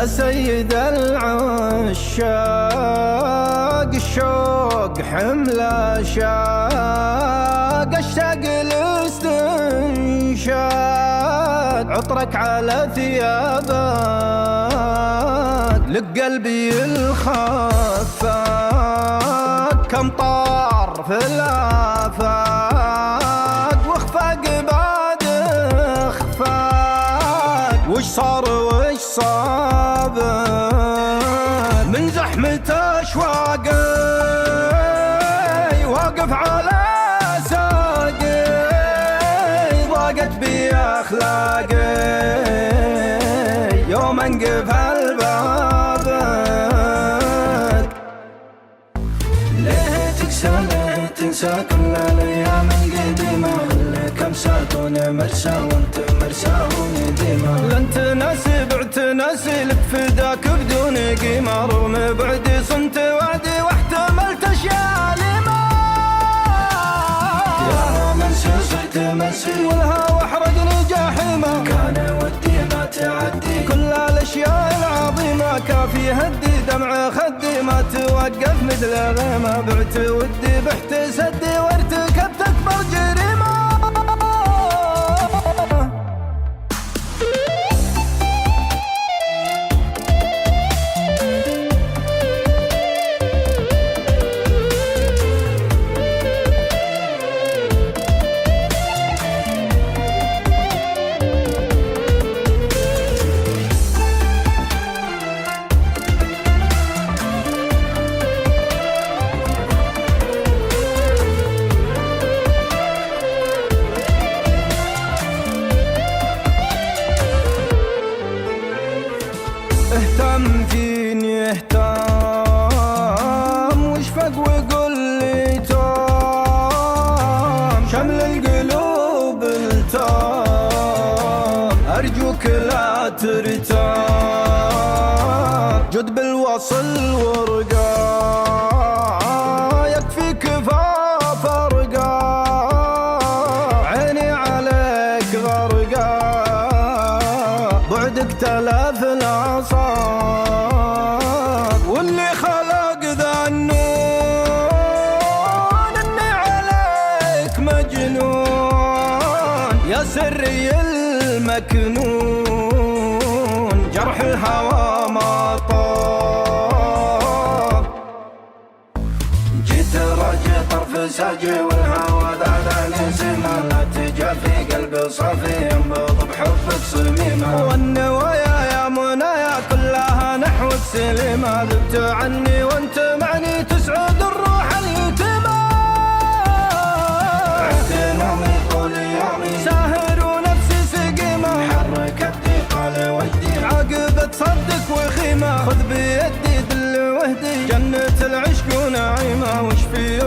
يا سيد العشاق الشوق حمل شاق اشتاق الاستنشاق عطرك على ثيابك لك قلبي الخفاق كم طار في الآفاق واخفاق بعد اخفاق وش صار وش صاب من زحمة اشواقي واقف على ساقي ضاقت بي اخلاقي يوم انقفل بابك ليه تكسى ليه تنسى كل الايام القديمة خليك امساكون مرسى وانت مرسى ونديمة لن تناسي بعت ناسي لك فداك بدون قيمة رغم بعدي صنت وعدي واحتملت اشياء لما يا منسي صرت منسي والهوى احرقني جاحمة كان ودي ما تعدي كل الاشياء العظيمة كافي هدي دمع خدي ما توقف مثل غيمة بعت ودي بحت سدي وارتكبت اكبر جريمة اهتم فيني اهتم واشفق وقل لي توم شمل القلوب التام ارجوك لا ترتاب جد بالوصل ورقا يكفي كفاف ارقا عيني عليك غرقا بعدك تلاف الأعصاب واللي خلق ذا النون اني عليك مجنون يا سري المكنون جرح الهوى ما طاب جيت راجع طرف ساجي والهوى ذا سما لا تجافي قلبي صافي ينبض بحبك صميمة والنوايا يا منايا كلها نحوك سليمة ذبت عني وانت معني تسعد الروح اليتيمة عدت نومي طول يومي ساهر ونفسي سقيمة حرك يدي طال وجدي عاقبة صدق وخيمة خذ بيدي دل وهدي جنة العشق ونعيمة وش في